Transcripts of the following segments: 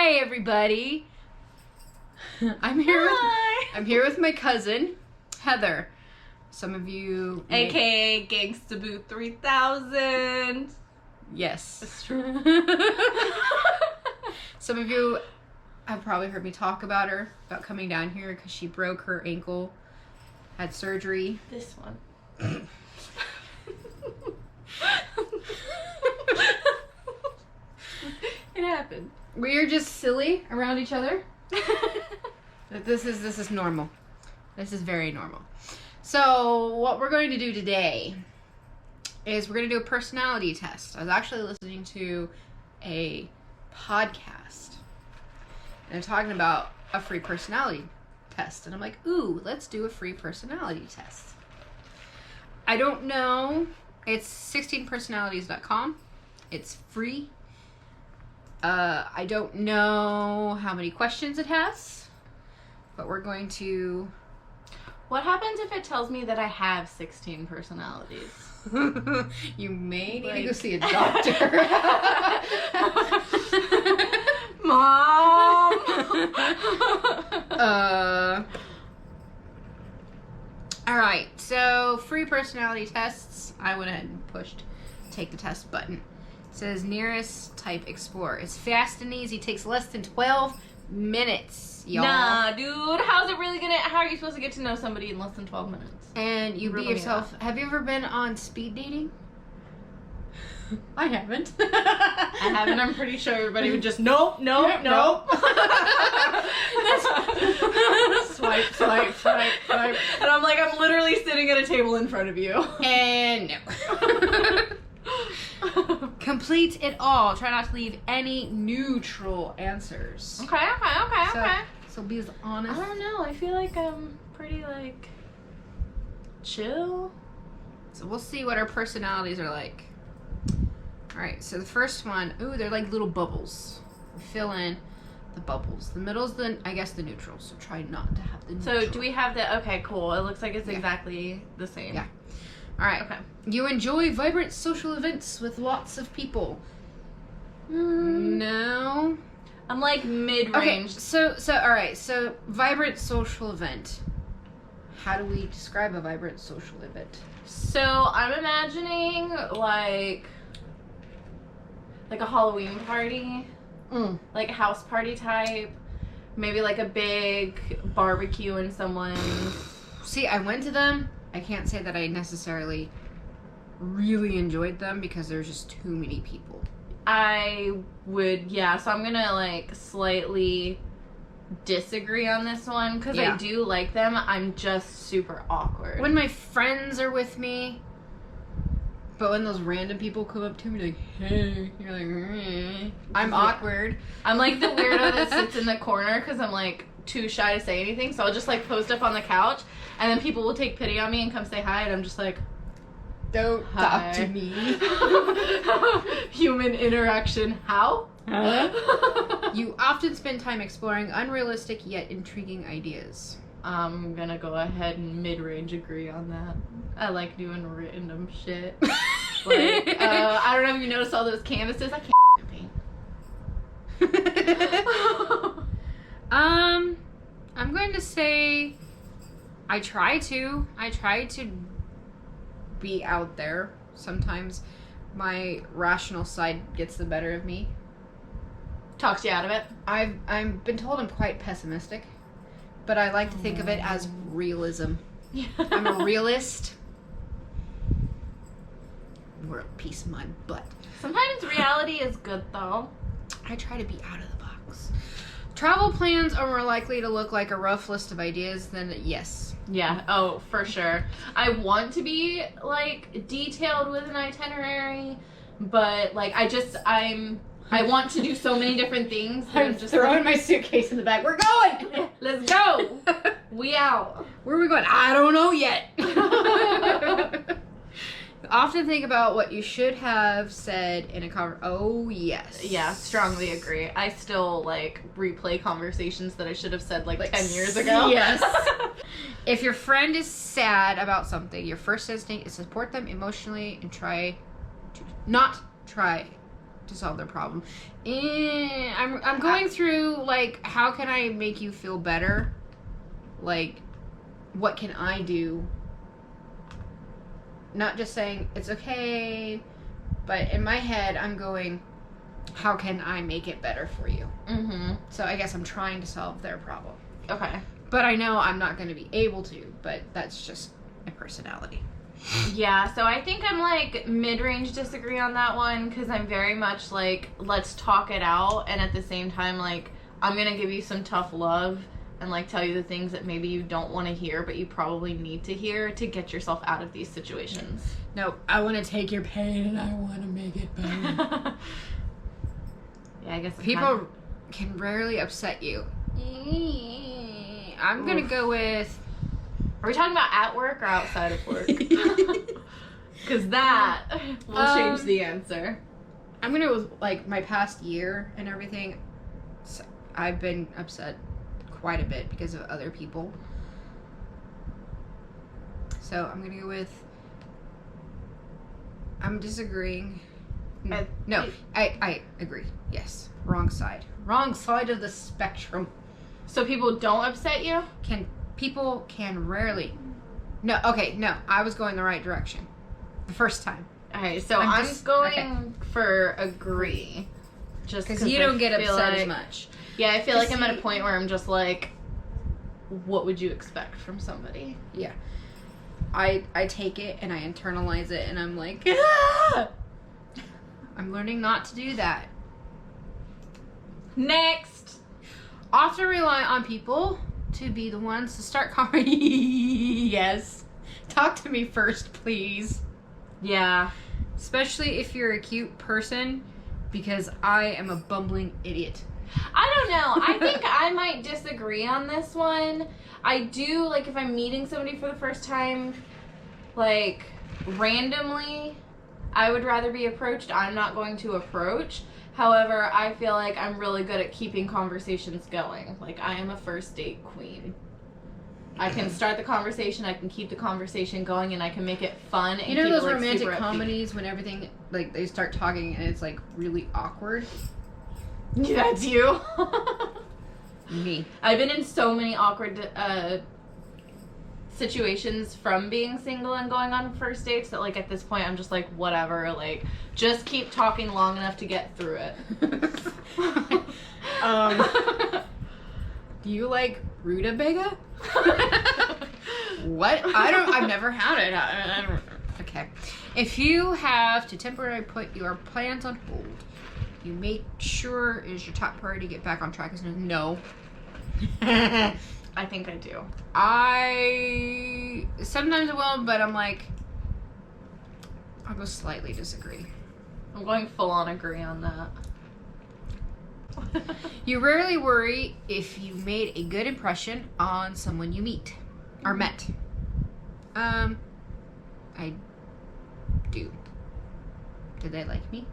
Hi, everybody. I'm here with my cousin, Heather. Some of you... AKA Gangsta Boo 3000. Yes. That's true. Some of you have probably heard me talk about her, about coming down here because she broke her ankle, had surgery. This one. It happened. We are just silly around each other. This is normal. This is very normal. So what we're going to do today is we're going to do a personality test. I was actually listening to a podcast and they're talking about a free personality test. And I'm like, ooh, let's do a free personality test. I don't know. It's 16personalities.com. It's free. I don't know how many questions it has, but we're going to... What happens if it tells me that I have 16 personalities? You may need to go see a doctor. Mom! Alright, so free personality tests. I went ahead and pushed take the test button. It says nearest type explore. It's fast and easy. Takes less than 12 minutes, y'all. Nah, dude. How are you supposed to get to know somebody in less than 12 minutes? And you be yourself. Have you ever been on speed dating? I haven't. I haven't. I'm pretty sure everybody would just nope. Swipe. And I'm like, I'm literally sitting at a table in front of you. And no. Complete it all. Try not to leave any neutral answers. Okay. So be as honest. I don't know. I feel like I'm pretty, like, chill. So we'll see what our personalities are like. Alright, so the first one, ooh, they're like little bubbles. Fill in the bubbles. The middle's I guess the neutral, so try not to have the neutral. So do we have the, okay, cool. It looks like it's exactly the same. Yeah. Alright. Okay. You enjoy vibrant social events with lots of people. No. I'm like mid-range. Okay, so alright, so vibrant social event. How do we describe a vibrant social event? So I'm imagining like a Halloween party, like a house party type, maybe like a big barbecue in someone's. See, I went to them. I can't say that I necessarily really enjoyed them because there's just too many people. I would, yeah, so I'm gonna like slightly disagree on this one because I do like them. I'm just super awkward. When my friends are with me, but when those random people come up to me like, hey, you're like, I'm awkward. I'm like the weirdo that sits in the corner because I'm like too shy to say anything, so I'll just like post up on the couch and then people will take pity on me and come say hi and I'm just like, don't talk to me. Human interaction, how? You often spend time exploring unrealistic yet intriguing ideas. I'm gonna go ahead and mid-range agree on that. I like doing random shit. Like, I don't know if you noticed all those canvases. I can't paint. I'm going to say I try to be out there. Sometimes my rational side gets the better of me. Talks you out of it. I've been told I'm quite pessimistic, but I like to think of it as realism. Yeah. I'm a realist. World peace my butt. Sometimes reality is good though. I try to be out of the box. Travel plans are more likely to look like a rough list of ideas than yes. Yeah, oh, for sure. I want to be, like, detailed with an itinerary, but, like, I want to do so many different things. I'm just throwing my suitcase in the back. We're going! Let's go! We out. Where are we going? I don't know yet. Often think about what you should have said in a Oh, yes. Yeah, strongly agree. I still, like, replay conversations that I should have said, like 10 years ago. Yes. If your friend is sad about something, your first instinct is to support them emotionally and not try to solve their problem. I'm going through, like, how can I make you feel better? Like, what can I do? Not just saying, it's okay, but in my head, I'm going, how can I make it better for you? Mm-hmm. So I guess I'm trying to solve their problem. Okay. But I know I'm not going to be able to, but that's just my personality. Yeah, so I think I'm like mid-range disagree on that one because I'm very much like, let's talk it out, and at the same time, like, I'm gonna give you some tough love and like tell you the things that maybe you don't want to hear but you probably need to hear to get yourself out of these situations. No, I want to take your pain and I want to make it better. Yeah, I guess People can rarely upset you. I'm gonna go with. Are we talking about at work or outside of work? Because that will change the answer. I'm gonna go with, like, my past year and everything. So I've been upset quite a bit because of other people. So I'm gonna go with. I'm disagreeing. I agree. Yes. Wrong side. Wrong side of the spectrum. So people don't upset you? People can rarely. No, okay, no. I was going the right direction. The first time. Okay, so I'm going for agree. Just because you don't get upset like, as much. Yeah, I feel like I'm at a point where I'm just like, what would you expect from somebody? Yeah. I take it and I internalize it and I'm like, ah! I'm learning not to do that. Next. Often rely on people to be the ones to start Yes. Talk to me first, please. Yeah. Especially if you're a cute person, because I am a bumbling idiot. I don't know. I think I might disagree on this one. I do, like, if I'm meeting somebody for the first time, like, randomly, I would rather be approached. I'm not going to approach. However, I feel like I'm really good at keeping conversations going. Like, I am a first date queen. I can start the conversation, I can keep the conversation going, and I can make it fun. And you know keep those it, like, romantic super upbeat. comedies when everything, like, they start talking and it's, like, really awkward? Yeah, that's you. Me. I've been in so many awkward situations from being single and going on first dates that, like, at this point I'm just like, whatever, like, just keep talking long enough to get through it. Do you like rutabaga? What? I've never had it. I don't. Okay. If you have to temporarily put your plans on hold, you make sure it is your top priority to get back on track. No. I think I do. Sometimes I will, but I'm like, I'll go slightly disagree. I'm going full on agree on that. You rarely worry if you made a good impression on someone you meet or met. I do. Did they like me?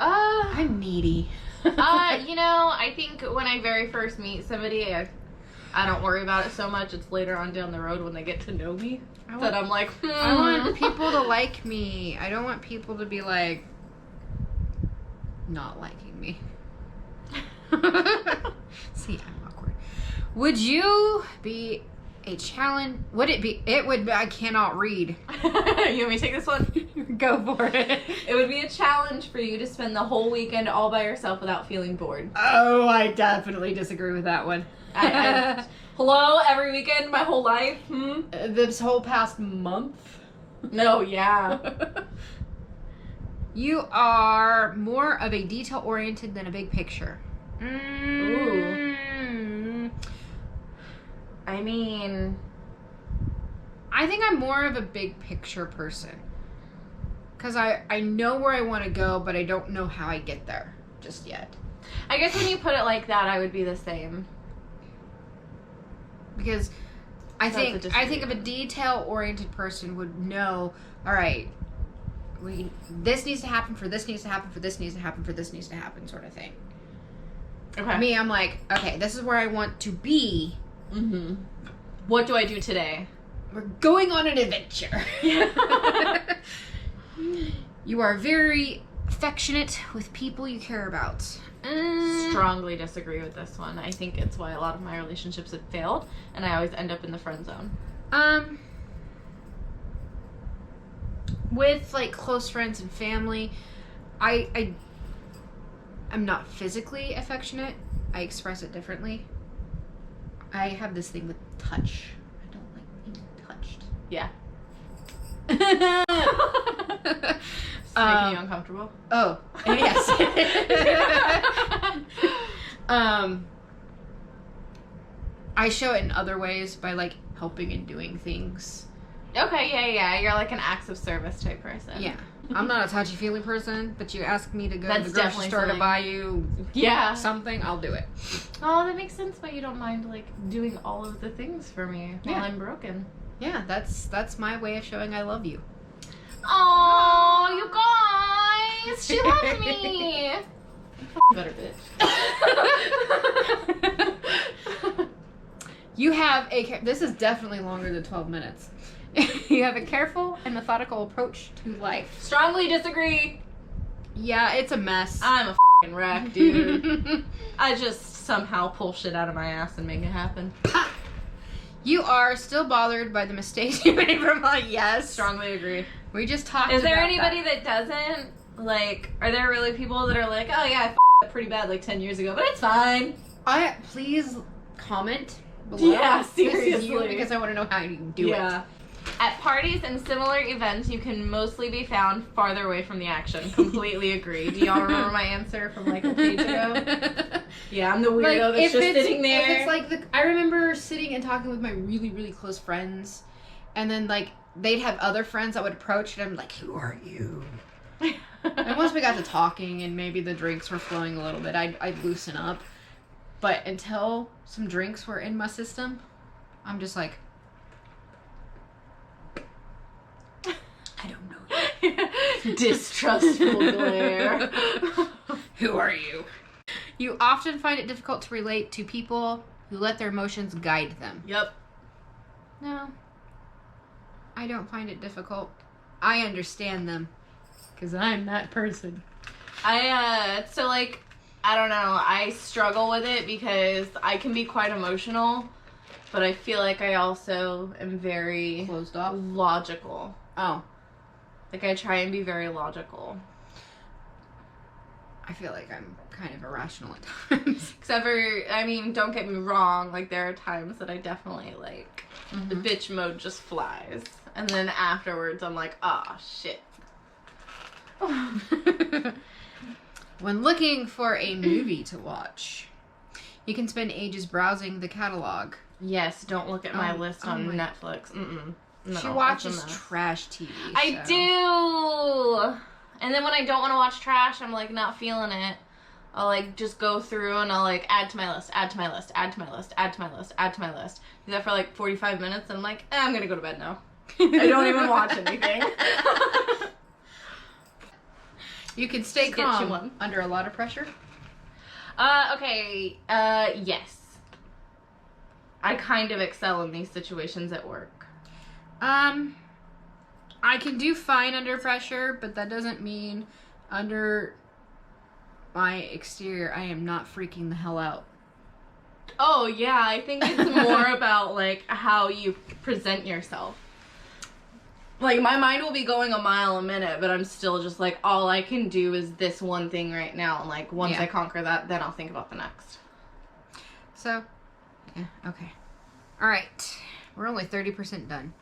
I'm needy. You know, I think when I very first meet somebody, I don't worry about it so much. It's later on down the road when they get to know me that I'm like, I want people to like me. I don't want people to be like, not liking me. See, I'm awkward. Would you be a challenge? Would it be? It would be. I cannot read. You want me to take this one? Go for it. It would be a challenge for you to spend the whole weekend all by yourself without feeling bored. Oh, I definitely disagree with that one. Hello, every weekend, my whole life? This whole past month? No, yeah. You are more of a detail-oriented than a big picture. Ooh. I mean, I think I'm more of a big picture person. Because I know where I want to go, but I don't know how I get there just yet. I guess when you put it like that, I would be the same. Because I think of a detail-oriented person would know, all right, this needs to happen for this needs to happen for this needs to happen for this needs to happen sort of thing. Okay. Me, I'm like, okay, this is where I want to be. Mm-hmm. What do I do today? We're going on an adventure. You are very affectionate with people you care about. Strongly disagree with this one. I think it's why a lot of my relationships have failed, and I always end up in the friend zone. With like close friends and family, I'm not physically affectionate. I express it differently. I have this thing with touch. I don't like being touched. Yeah. It's making you uncomfortable? Oh, yes. I show it in other ways by like helping and doing things. Okay, yeah. You're like an acts of service type person. Yeah. I'm not a touchy-feely person, but you ask me to go to That's the grocery definitely store to something. buy you something, I'll do it. Oh, that makes sense why you don't mind like doing all of the things for me while Yeah. I'm broken. Yeah, that's my way of showing I love you. Oh, you guys! She loves me! Better bitch. You have this is definitely longer than 12 minutes. You have a careful and methodical approach to life. Strongly disagree. Yeah, it's a mess. I'm a f***ing wreck, dude. I just somehow pull shit out of my ass and make it happen. You are still bothered by the mistakes you made from yes. Strongly agree. We just talked Is there about anybody that doesn't? Like, are there really people that are like, oh yeah, I f***ed up pretty bad like 10 years ago, but it's fine. Please comment below. Yeah, This is you, seriously. because I want to know how you do it. At parties and similar events, you can mostly be found farther away from the action. Completely agree. Do y'all remember my answer from like a page ago? Yeah, I'm the weirdo that's just sitting there. If it's like I remember sitting and talking with my really, really close friends, and then like they'd have other friends that would approach, and I'm like, "Who are you?" And once we got to talking, and maybe the drinks were flowing a little bit, I'd loosen up. But until some drinks were in my system, I'm just like, I don't know you. Distrustful glare. Who are you? You often find it difficult to relate to people who let their emotions guide them. Yep. No, I don't find it difficult. I understand them, because I'm that person. So like, I don't know, I struggle with it because I can be quite emotional, but I feel like I also am very Closed off? logical. Oh. Like, I try and be very logical. I feel like I'm kind of irrational at times. Except for, I mean, don't get me wrong, like, there are times that I definitely, like, the bitch mode just flies. And then afterwards, I'm like, ah, shit. When looking for a movie to watch, you can spend ages browsing the catalog. Yes, don't look at my list on my- Netflix. Mm-mm. No, She it's watches a mess. trash TV. I do. And then when I don't want to watch trash, I'm like not feeling it. I'll like just go through and I'll like add to my list, add to my list, add to my list, add to my list, add to my list. Do that for like 45 minutes and I'm like, I'm gonna go to bed now. I don't even watch anything. You can stay Just get you calm one. under a lot of pressure. Okay. Yes. I kind of excel in these situations at work. I can do fine under pressure, but that doesn't mean under my exterior I am not freaking the hell out. Oh yeah, I think it's more about like how you present yourself. Like my mind will be going a mile a minute, but I'm still just like all I can do is this one thing right now, and like once Yeah. I conquer that, then I'll think about the next. So, yeah, okay. All right. We're only 30% done.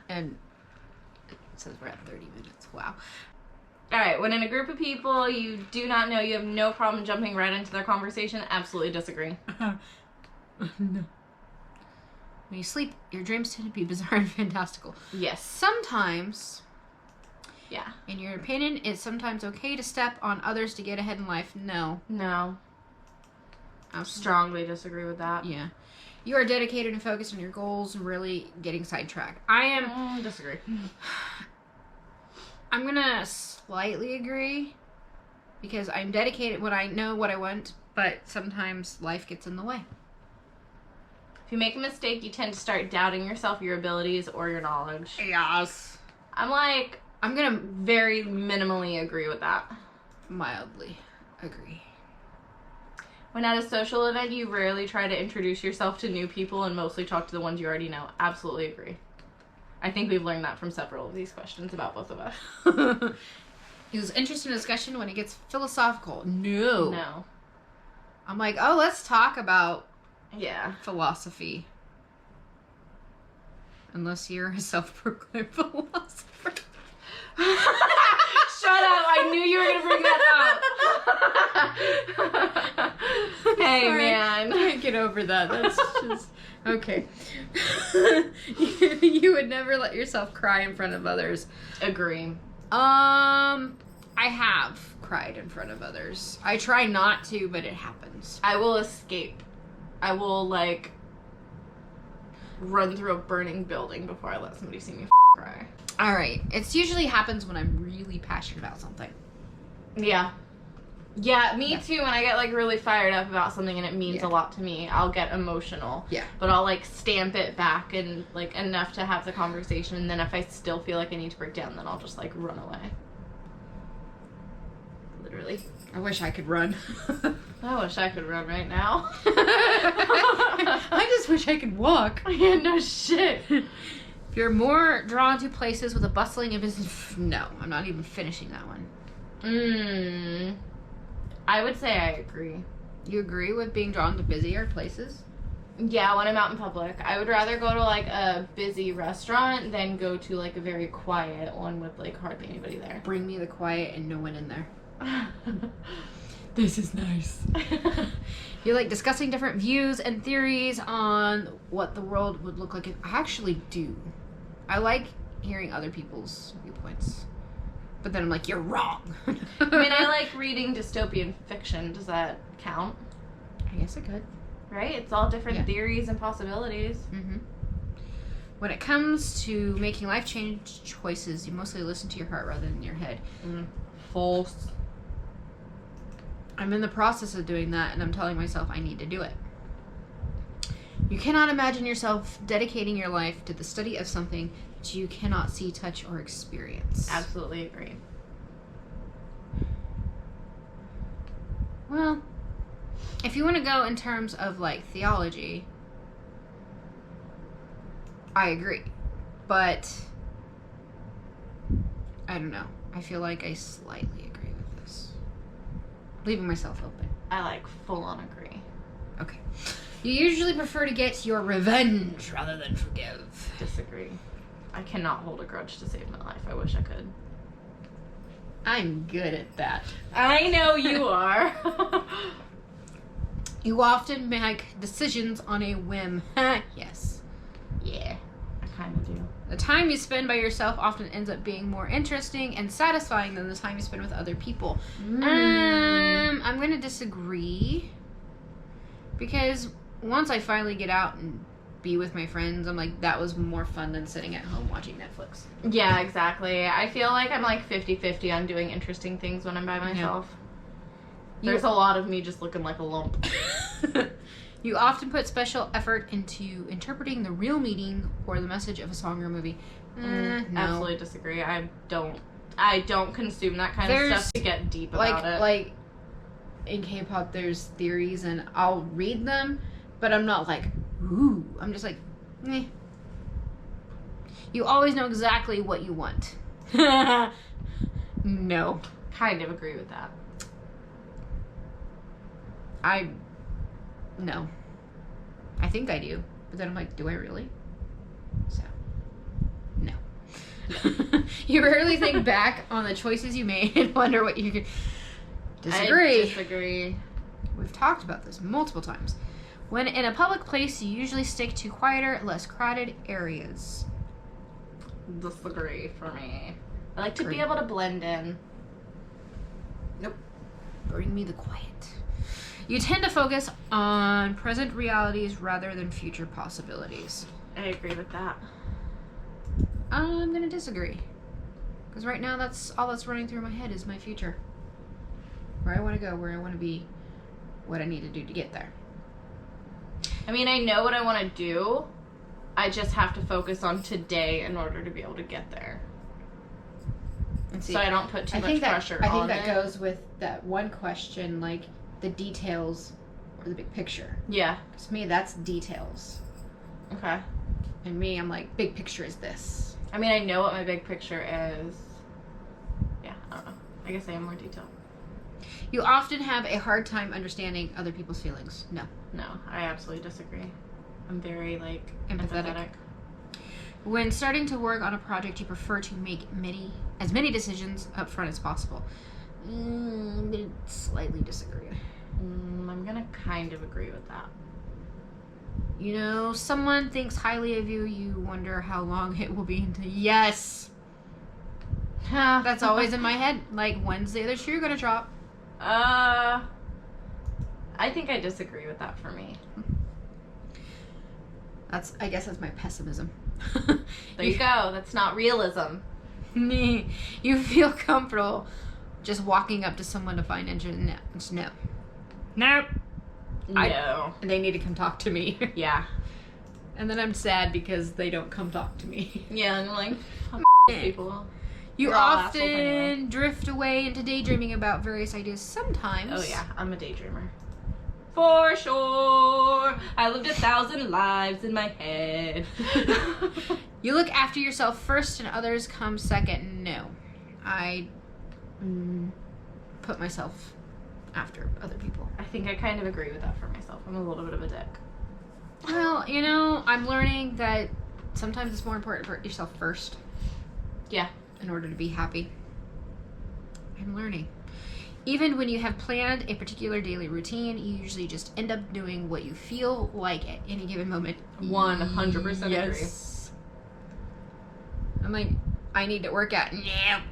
And it says we're at 30 minutes. Wow. Alright, when in a group of people you do not know, you have no problem jumping right into their conversation. Absolutely disagree. No. When you sleep, your dreams tend to be bizarre and fantastical. Yes. Sometimes, Yeah. in your opinion, it's sometimes okay to step on others to get ahead in life. No. No. I strongly disagree with that. Yeah. You are dedicated and focused on your goals and really getting sidetracked. I am... Disagree. I'm gonna slightly agree, because I'm dedicated when I know what I want, but sometimes life gets in the way. If you make a mistake, you tend to start doubting yourself, your abilities, or your knowledge. Yes. I'm like, I'm gonna Very minimally agree with that. mildly agree. When at a social event, you rarely try to introduce yourself to new people and mostly talk to the ones you already know. Absolutely agree. I think we've learned that from several of these questions about both of us. Use interesting discussion when it gets philosophical. No. No. I'm like, oh, let's talk about Yeah. philosophy. Unless you're a self-proclaimed philosopher. Shut up! I knew you were gonna bring that up. Hey, Sorry. man. I can't get over that. That's just okay. You would never let yourself cry in front of others. Agree. I have cried in front of others. I try not to, but it happens. I will escape. I will, like, run through a burning building before I let somebody see me cry. All right. It usually happens when I'm really passionate about something. Yeah. Yeah, me Yeah. too. When I get, like, really fired up about something and it means Yeah. a lot to me, I'll get emotional. Yeah. But I'll, like, stamp it back and, like, enough to have the conversation. And then if I still feel like I need to break down, then I'll just, like, run away. Literally. I wish I could run. I wish I could run right now. I just wish I could walk. Yeah, no shit. If you're more drawn to places with a bustling and business... No, I'm not even finishing that one. I would say I agree. You agree with being drawn to busier places? Yeah, when I'm out in public. I would rather go to, like, a busy restaurant than go to, like, a very quiet one with, like, hardly anybody there. Bring me the quiet and no one in there. This is nice. You like discussing different views and theories on what the world would look like. I actually do. I like hearing other people's viewpoints. But then I'm like, you're wrong. I mean, I like reading dystopian fiction. Does that count? I guess it could. Right? It's all different Yeah. theories and possibilities. Mm-hmm. When it comes to making life change choices, you mostly listen to your heart rather than your head. False. I'm in the process of doing that, and I'm telling myself I need to do it. You cannot imagine yourself dedicating your life to the study of something that you cannot see, touch, or experience. Absolutely agree. Well, if you want to go in terms of, like, theology, I agree. But, I don't know. I feel like I slightly agree with this. Leaving myself open. I like full on agree. Okay. You usually prefer to get your revenge rather than forgive. Disagree. I cannot hold a grudge to save my life. I wish I could. I'm good at that. I know you are. You often make decisions on a whim. Yes. Yeah, I kind of do. The time you spend by yourself often ends up being more interesting and satisfying than the time you spend with other people. I'm going to disagree. Because once I finally get out and be with my friends, I'm like, that was more fun than sitting at home watching Netflix. Yeah, exactly. I feel like I'm like 50-50 on doing interesting things when I'm by myself. There's a lot of me just looking like a lump. You often put special effort into interpreting the real meaning or the message of a song or movie. No. Absolutely disagree. I don't consume that kind of stuff to get deep about it. Like in K-pop, there's theories, and I'll read them, but I'm not like, ooh. I'm just like, eh. You always know exactly what you want. No. Kind of agree with that. No. I think I do. But then I'm like, do I really? So, no. You rarely think back on the choices you made and wonder what you could... Disagree. I disagree. We've talked about this multiple times. When in a public place, you usually stick to quieter, less crowded areas. Disagree for me. I like to Agree. be able to blend in. Nope. Bring me the quiet. You tend to focus on present realities rather than future possibilities. I agree with that. I'm gonna disagree. Because right now, that's all that's running through my head is my future. Where I want to go, where I want to be, what I need to do to get there. I mean, I know what I want to do. I just have to focus on today in order to be able to get there. See, so I don't put too much pressure on it. I think that goes with that one question, like the details or the big picture. Yeah. Because to me, that's details. Okay. And me, I'm like, big picture is this. I mean, I know what my big picture is. Yeah, I don't know. I guess I am more detailed. You often have a hard time understanding other people's feelings. No. No, I absolutely disagree. I'm very, like, Empathetic. empathetic. When starting to work on a project, you prefer to make as many decisions up front as possible. I'm going to slightly disagree. I'm going to kind of agree with that. You know, someone thinks highly of you, you wonder how long it will be until... Yes! That's always in my head. Like, when's the other shoe going to drop? I think I disagree with that for me. I guess that's my pessimism. There you go. That's not realism. You feel comfortable just walking up to someone to find interest. No. Nope. No. They need to come talk to me. Yeah. And then I'm sad because they don't come talk to me. Yeah, and I'm like, people. You We're all assholes often anyway. drift away into daydreaming about various ideas sometimes. Oh yeah, I'm a daydreamer. For sure. I lived 1,000 lives in my head. You look after yourself first and others come second. No. I put myself after other people. I think I kind of agree with that for myself. I'm a little bit of a dick. Well, you know, I'm learning that sometimes it's more important to put yourself first. Yeah. In order to be happy. I'm learning. Even when you have planned a particular daily routine, you usually just end up doing what you feel like at any given moment. 100% agree. I'm like, I need to work out. Nope.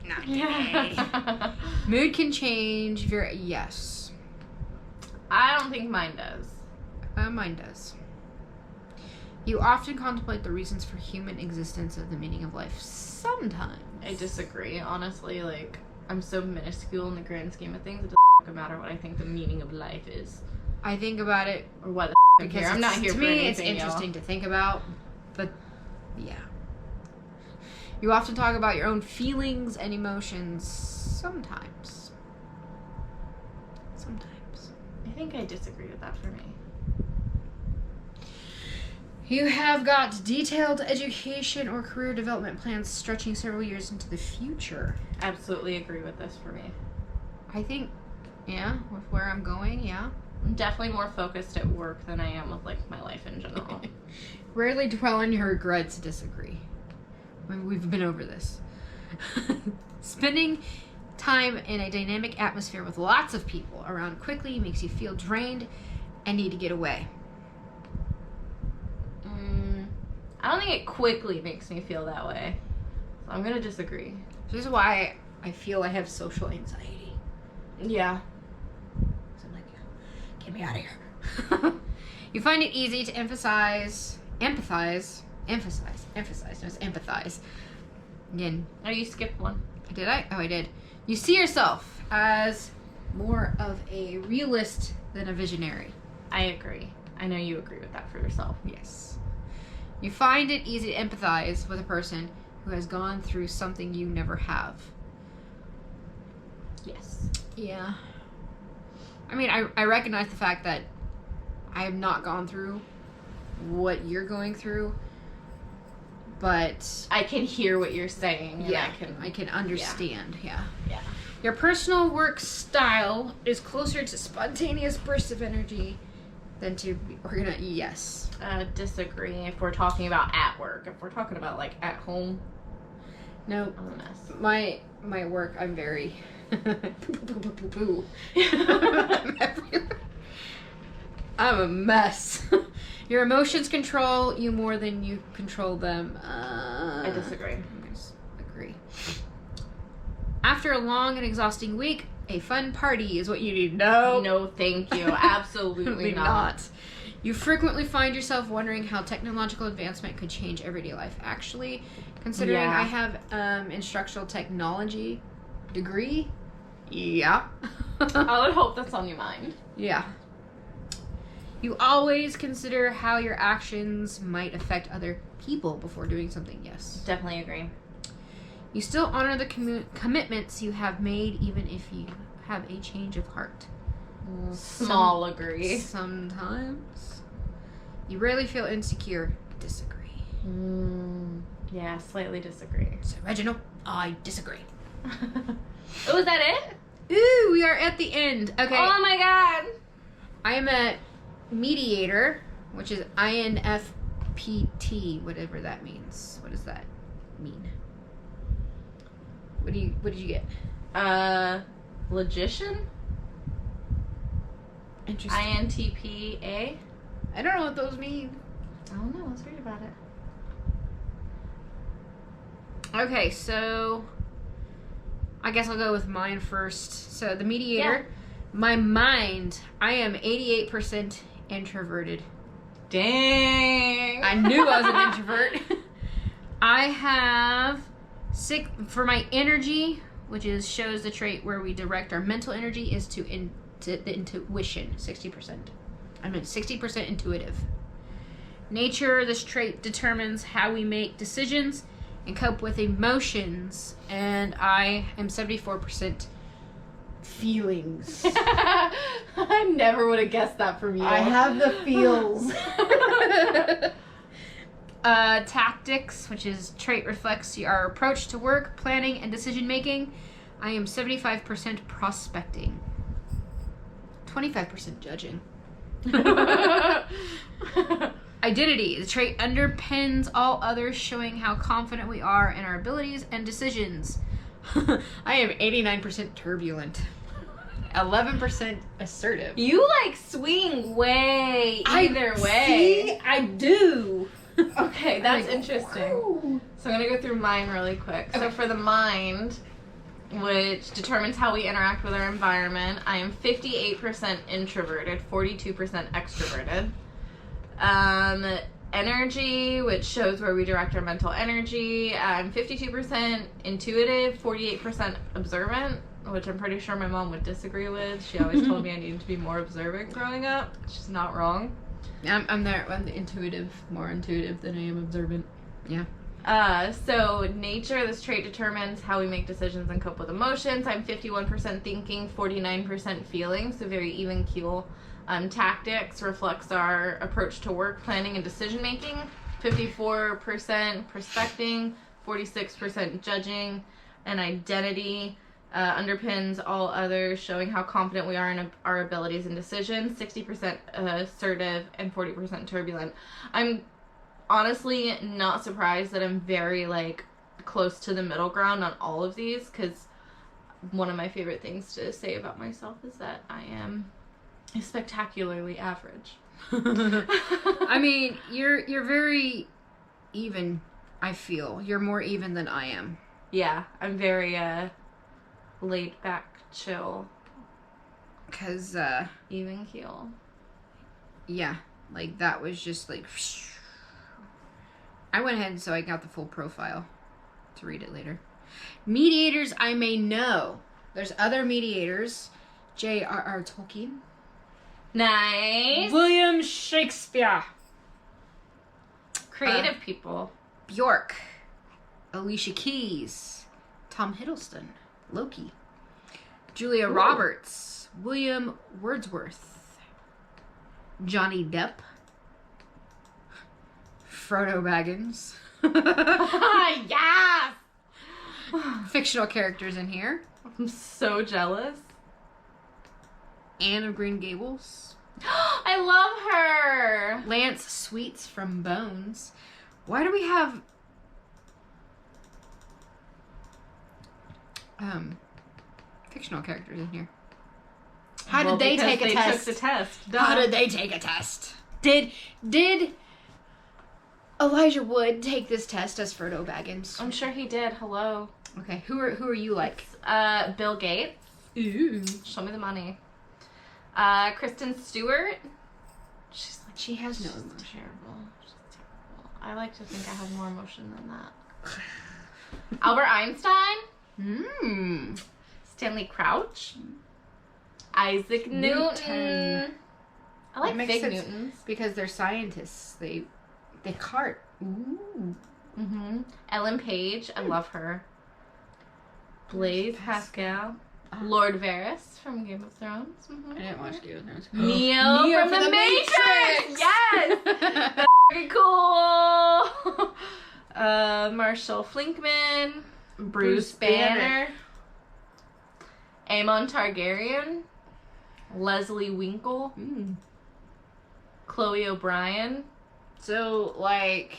Not today. Yeah. Mood can change very... Yes. I don't think mine does. Mine does. You often contemplate the reasons for human existence and the meaning of life. Sometimes. I disagree, honestly. Like, I'm so minuscule in the grand scheme of things. It doesn't matter what I think the meaning of life is. I think about it Or what the I'm because here. I'm not here to for me, anything, it's interesting y'all. to think about, but yeah. You often talk about your own feelings and emotions. Sometimes. I think I disagree with that for me. You have got detailed education or career development plans stretching several years into the future. Absolutely agree with this for me. I think, yeah, with where I'm going, yeah. I'm definitely more focused at work than I am with, like, my life in general. Rarely dwell on your regrets. Disagree. I mean, we've been over this. Spending time in a dynamic atmosphere with lots of people around quickly makes you feel drained and need to get away. I don't think it quickly makes me feel that way. So I'm gonna disagree. This is why I feel I have social anxiety. Yeah. So I'm like, get me out of here. You find it easy to empathize. No, it's empathize. Again, Oh, you skipped one. did I? Oh, I did. You see yourself as more of a realist than a visionary. I agree. I know you agree with that for yourself. Yes. You find it easy to empathize with a person who has gone through something you never have. Yes. Yeah. I mean, I recognize the fact that I have not gone through what you're going through, but I can hear what you're saying. And yeah, I can understand. Yeah. Yeah. Your personal work style is closer to spontaneous bursts of energy than to organize. Yes. Disagree if we're talking about at work. If we're talking about, like, at home, No, I'm a mess. my work, I'm very poo. I'm a mess. Your emotions control you more than you control them. I disagree. I agree. After a long and exhausting week, a fun party is what you need. No, thank you. Absolutely Absolutely not. You frequently find yourself wondering how technological advancement could change everyday life. Actually, considering Yeah. I have instructional technology degree, yeah. I would hope that's on your mind. Yeah. You always consider how your actions might affect other people before doing something. Yes. Definitely agree. You still honor the commitments you have made, even if you have a change of heart. Small agree. Sometimes. You rarely feel insecure. Disagree. Yeah, slightly disagree. So, Reginald, I disagree. Oh, is that it? Ooh, we are at the end. Okay. Oh my god. I am a mediator, which is INFPT, whatever that means. What does that mean? What did you get? Logician? Interesting. INTPA? I don't know what those mean. I don't know. Let's read about it. Okay, so I guess I'll go with mine first. So the mediator, my mind, I am 88% introverted. Dang. I knew I was an introvert. I have for my energy, which shows the trait where we direct our mental energy, is to the intuition, 60%. I'm at 60% intuitive. Nature, this trait determines how we make decisions and cope with emotions, and I am 74% feelings. I never would have guessed that from you. I have the feels. Tactics, which is trait reflects our approach to work, planning, and decision making. I am 75% prospecting. 25% judging. Identity. The trait underpins all others, showing how confident we are in our abilities and decisions. I am 89% turbulent. 11% assertive. You swing way either way. See, I do. Okay, that's interesting. Wow. So I'm going to go through mine really quick. So for the mind, which determines how we interact with our environment, I am 58% introverted, 42% extroverted. Energy, which shows where we direct our mental energy, I'm 52% intuitive, 48% observant, which I'm pretty sure my mom would disagree with. She always told me I needed to be more observant growing up. She's not wrong. I'm the intuitive, more intuitive than I am observant. Yeah. So nature, this trait determines how we make decisions and cope with emotions. I'm 51% thinking, 49% feeling, so very even keel. Tactics reflects our approach to work, planning, and decision making. 54% prospecting, 46% judging, and identity underpins all others, showing how confident we are in our abilities and decisions. 60% assertive and 40% turbulent. I'm honestly not surprised that I'm very close to the middle ground on all of these, because one of my favorite things to say about myself is that I am spectacularly average. I mean, you're very even. I feel you're more even than I am. Yeah, I'm very laid back, chill, Cause even keel. yeah, that was just I went ahead so I got the full profile to read it later. Mediators I may know. There's other mediators. J.R.R. Tolkien. Nice. William Shakespeare. Creative people. Bjork. Alicia Keys. Tom Hiddleston. Loki. Julia Roberts. William Wordsworth. Johnny Depp. Frodo Baggins. Yes! Fictional characters in here. I'm so jealous. Anne of Green Gables. I love her. Lance Sweets from Bones. Why do we have fictional characters in here? How did they take a test? They took the test. Duh. How did they take a test? Did Elijah Wood take this test as Frodo Baggins? I'm sure he did. Hello. Okay, who are you like? Bill Gates. Ooh. Show me the money. Kristen Stewart. She has no She's emotion. terrible. She's terrible. I like to think I have more emotion than that. Albert Einstein. Stanley Crouch. Isaac Newton. I like That makes big sense. Newtons. Because they're scientists. They cart. Ooh. Ellen Page. I love her. Blaise Pascal. Lord Varys from Game of Thrones. I didn't watch Game of Thrones. Neo, from the Matrix. Yes. That's pretty cool. Marshall Flinkman. Bruce Banner. Aemon Targaryen. Leslie Winkle. Chloe O'Brien. So, like,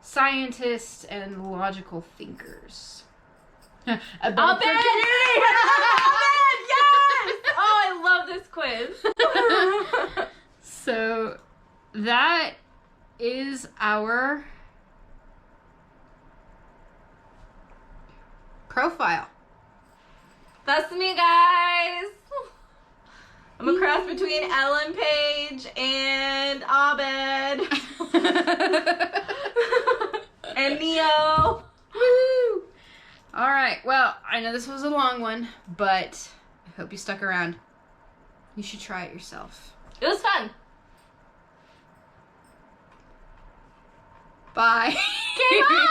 scientists and logical thinkers. Abed! Abed! Yes! Oh, I love this quiz. So, that is our profile. That's me, guys. I'm a cross between Ellen Page and Abed. And Neo. Woo! All right. Well, I know this was a long one, but I hope you stuck around. You should try it yourself. It was fun. Bye. Okay, bye!